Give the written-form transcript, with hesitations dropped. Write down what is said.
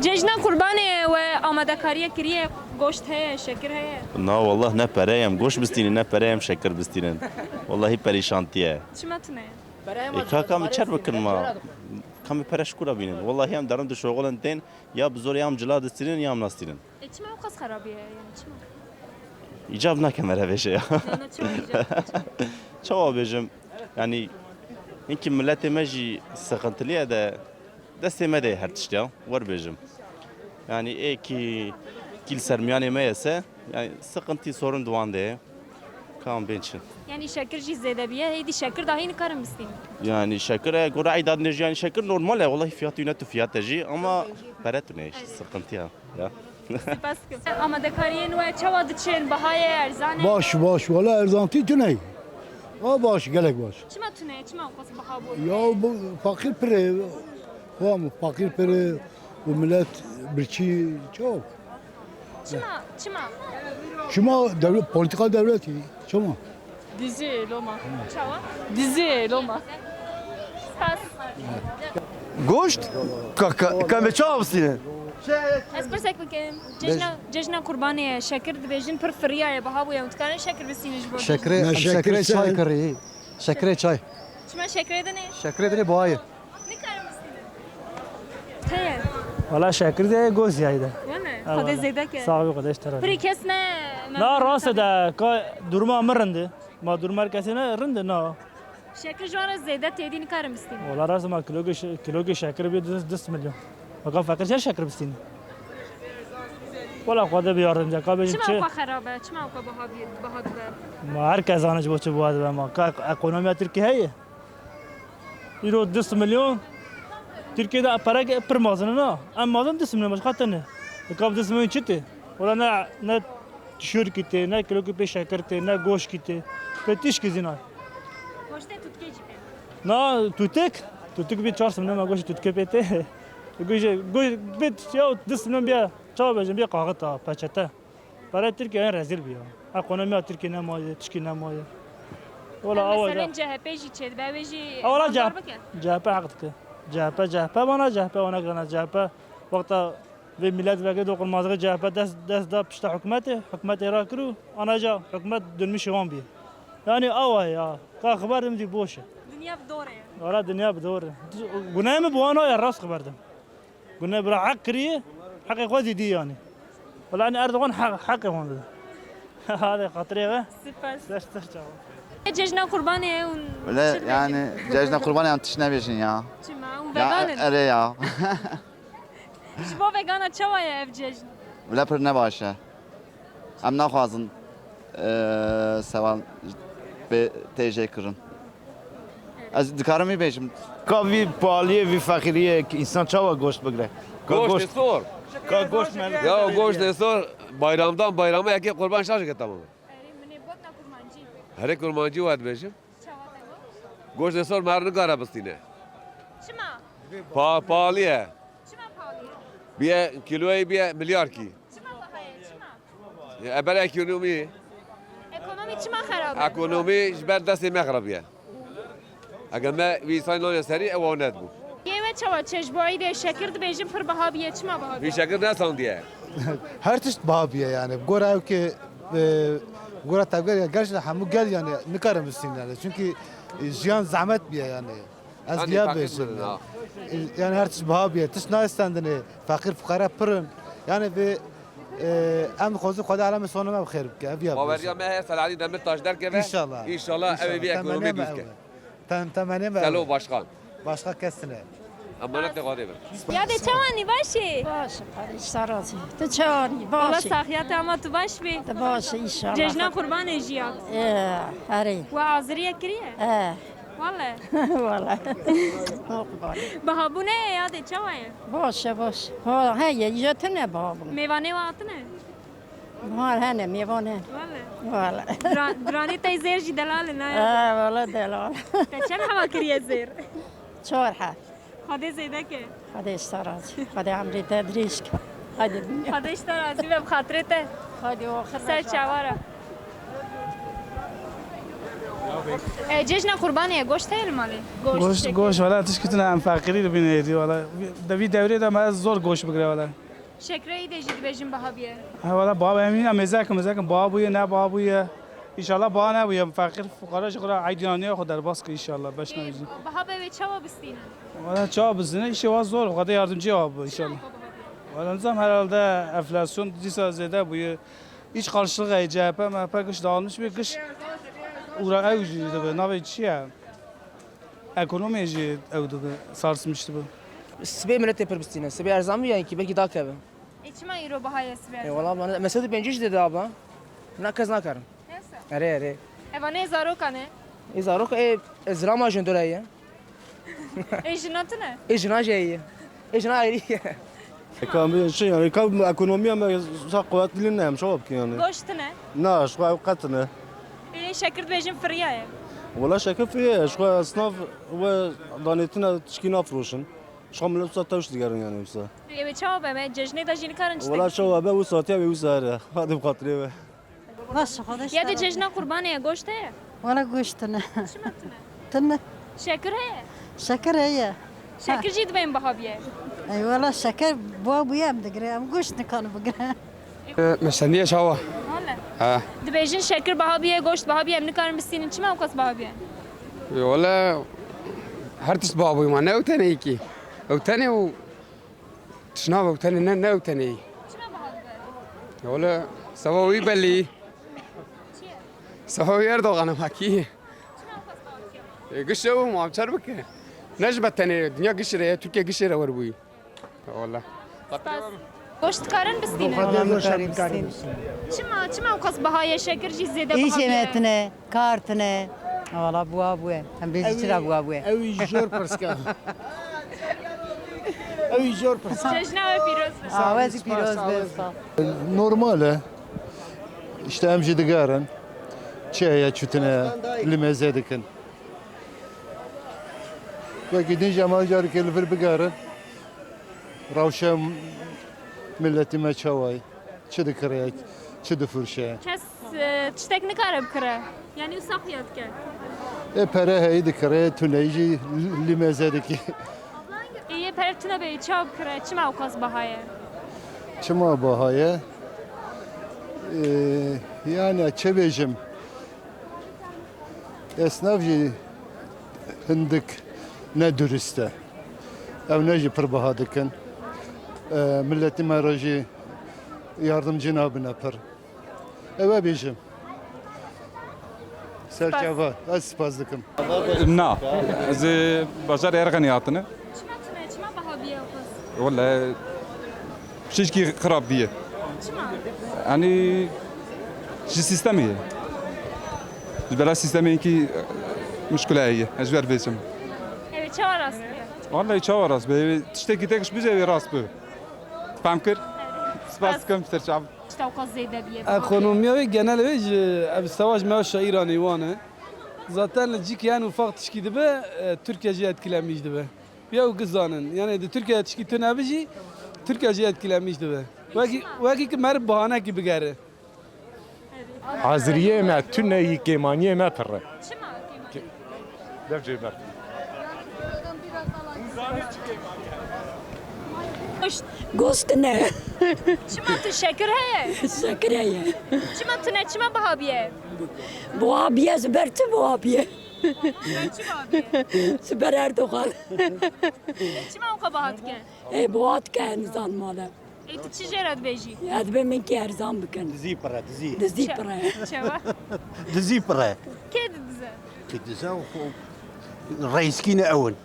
ججنا قربانه و آماده کاری کریه گوشت ہے شکر ہے نا والله نه پرایم گوش بستینین نه پرایم شکر بستینین والله پریشانتیه چما تونه کاکام چر بکن ما کم پرش کورا بینن والله هم درن دو شغلن تین یا بزور یا هم جلا دستینن یا هم ناستینن چما وقت خرابیه یعنی چما icab nakemere beşe ya. نه چما ایجاد Çava bejim yani inki milleti meji sıkıntılıya da desteme de her tişte var bejim. Yani ki kil sermiyane meyese yani sıkıntı sorun duvan de kam bençin. یعنی شکر چیز زده بیه هیدی شکر داهی نکارم بستین Yani şekere göre aidat enerji yani şeker normal ya vallahi fiyatı yönetti fiyat eji ama paret ne işte sıkıntı ya. سپاس که آماده کاری و چوا دچین بهای ارزانه باش ولا ارزانتی تنه باش گلک باش چما تونه چما وقت بها بود یا fakir pire هم fakir pire bu millet birçi çok چما şuma devlet politika devleti şuma dizi loma çava dizi loma سپاس گوشت کم چاو بستینه از پرسک بکنم ججنا قربانی شکر دبیجن پر فریای بها بود یا متکارن شکر بستینش بود شکر چای کری شکر چای چما شکر دنه شکر دنی بوای نکارم بستینه تیه والله شاكر ده جوز هيدا ونه خدا زیده که صعب قداش ترى پری کس نه لا راس ده كا درما مرنده ما درما كاسينا رنده نا شکر جوار زیده تیدی نکارم بستینه والله راس ما كيلوغي شاكر بي 10 مليون بقى فاكر شو شاكر بستين ولا خدا بياردن ده كا بيجي چما خرابه چما بها بید بها دبر ما هر كازانج بوچ بواد ما كا اقونوميا تركيا هي يرو 10 مليون تركيا ده para per mazın na ama mazın 10 مليون مش خاطر كا 10 مليون çiti ولا نا tişört kiti ne kilo ki şeker te ne goş kiti petiş kizina گوشت توتکی جیبه na tutek bir 4 مليون ما goş tutke pete goş bit ya 10 مليون bir çava bejim bir kağıt peçete para Türkiye rezil bir ya ekonomi Türkiye ne maye tişki ne maye ولا اول مثلا CHP جی چه به ویجی اولا CHP حقك CHP bana CHP ona kadar CHP وقتا ve millet vekili dokunmazlığı CHP dest da pişte hükümet Irak kuru anaca hükümet dönmüş evan bir yani ava ya ka haber demdi boş dünya دوره ولا dünya بدور günah mı bu ana ya rast haberdim günah bırak hak kiriye hak ikhwati di yani ولا yani Erdoğan hak evan هذا خطري süper سر ججنا قربانه اون ولا yani cejna kurban yani tişne beşin ya چما اون ya vegan ere ya شبا vegana çava ya ev cejn ولا پر ne başa em naxwazin sevan be TJ kırın az dikarim mi beşim Ka vi pahalıya vi fakiriye ki insan çava goşt bigre. Goşt sor. Ka goşt men. Ya goşt de sor. Bayramdan bayrama yake kurban şarj et tamam. منی بوت kurmancı Her kurmancı var beşim. çava da Goşt de sor marını kara bastine. çima Pahalıya. çima pahalı Bir kiloya bir milyar ki. çima bahaya çima Ebele ekonomi. ekonomi çima خرابه Ekonomi jber desti meğrabiye. Eğer me vi sayılan seri evanet bu. یه چوا چشبایی ده شکر دبیجن پر بها بیه چما بها Bir şekil ne san diye. her çeşit babiye yani. Gora ki gora tabi ya gerçekten hamu gel yani ne kadar mısın yani. Çünkü jiyan zahmet bir yani. Az Hani diye fakir beşim. misin ha? Yani her çeşit babiye. Tiş ne istendini fakir fukara pırın. Yani bir em khozu khoda alem sonuna bxir bke. Abiya. Bavariya me her salari demet taş der keve. İnşallah. İnşallah evi bir ekonomi düzke. Temennim Selo başkan. başka kesine. Amanet de gade ver. یاد چوانی باشی باشه پریش سرازی تو چاری والا باشه ساخیات اما تو باش بی تو باشه ایشالله ججنا قربان جیاد هری و آذریه کریه والا والا مقبال بهابونه یاد چوایه باشه باشه ها هی یجت نه بابون میوانه واتنه مال هنه میوانه والا والا درانی تای زیر جی دلال نه والا دلال چند هوا کریه زیر چهار حد خاده زیده که خدای سرازی خدای عمری تدریش کن خدای دنیا خاده اشتر عزیز به خاطرته خدای آخر سر چواره ججنا قربانية گوشت هي المالي گوش ولا تشكتنا عن فقيري بنيتي ولا دبي دوري ده ما زور گوش بگره ولا شكرا يدي جد بيجن بهابيه ولا بابا امين مزاك بابويا نه بابويا ان شاء الله بانا ويا فقير فقراء شغل عيدانيه خود در باس ان شاء الله باش نوزي بهابه ve çava bistine ولا çağ bizine işi var zor o kadar yardımcı abi inşallah. Valla nizam herhalde enflasyon disa zede bu hiç karşılık CHP MHP kış dağılmış bir kış uğra evciydi bu navi çiğ ekonomici evdi bu sarsmıştı bu. سبي من تبر بستينا سبي ارزامي يعني كي بلكي داك ابا İçme euro bahaya sver والله انا مسعود بنجيش دي ابا ناكز ناكرم اري اري evane zarokane اذا روك اي ازراما جندولايه ejnatne اجنا جايه اجنا ايري كان شيء يعني كان ايكونوميا ما قوات لنا مش هو يعني گوشtne نا شو وقتنا şekert bejin friyaye ولا شك فيه شو اصناف ودانيتنا تشكينا فروشن شو من الوسط توش ديارن يعني بس ve çava be cejne da jini karın ولا شو ابى وساتي ابي وساره هذا بخاطري باش خودش ya da cejna قربانية گوشت هي ولا گوشتنه çimatne تنه şeker he شكر هي şeker jid beyin bahabiye اي والله شكر بابو يام دقري ام گوشت كانوا بقرا مستنيه شوا valla ها dibejin şeker bahabiye goşt bahabiye emni karın bistine çime o kas bahabiye والله هرتش بابوي ما نو تاني كي او تاني و تشناب او تاني نو تاني çime bahabiye والله سواوي بلي سواوي اردوغان ماكي قشوا ما بتشربك نجبة تاني الدنيا قشرة تركيا قشرة وربوي والله goşt karın bistine çime o kas bahaya şeker jid zede ايش bahabiye متنه كارتنه والله ابو ابو هم بيجي ترى ابو ابو اوی جور پرسکا اوی جور پرسکا cejna ve piroz عوازي بيروز بس Normale. İşte emci digarın. Çaya çütüne limeze dikin. Ve gidince macar kelifir bigarın. Ravşa milletime çavay. Çı dikreye, çı difurşe. kes tiştek ne karı bkire yani usak yatke Pere hey dikreye tüneyci limeze diki. iyi pertine be çav bkire çime o kas bahaya Çıma bahaya. Yani çebejim. Esnafcı hindik ne dürüste. Ev neci pır baha dikin. Milleti merajı yardımcı nabine pır. Eve bejim. Serçava. Az spas dikim. نا زي بشر يرغن يعطنا çime tüne çime bahabiye o kas ولا شيء كي خراب بيه çime يعني شي سيستمي البلا سيستمي كي مشكلة هي أجبر بيتم evet çava rastlı والله يتشاور راس بي تشتكي تاكش بزاف راس بي فهمكر سباس كم ترجع işte o kas zede biye Ekonomiye genel ve savaş maaşı İran'ı vana. Zaten cik yani ufak tişki be Türkiye'yi etkilemişti be. Ya o kızanın yani de Türkiye tişki tünebici Türkiye'yi etkilemişti be. Vaki ki mer bahane gibi gari. عذريه ما تنا كيمانيه ما ترى çime درجه ما goşt گوشت نه çime tü şeker he شكر هي çime tüne çime bahabiye بو ابيه زبرت بو ابيه çime abiye سبر اردوغان çime o kabahatke اي بوات كان نظام ماله eti çijerat beji ياد بمن كي ارزام بكن Dizi para dizi. دزي برا çeva Dizi para. kedi dize Dizi reis kine evin.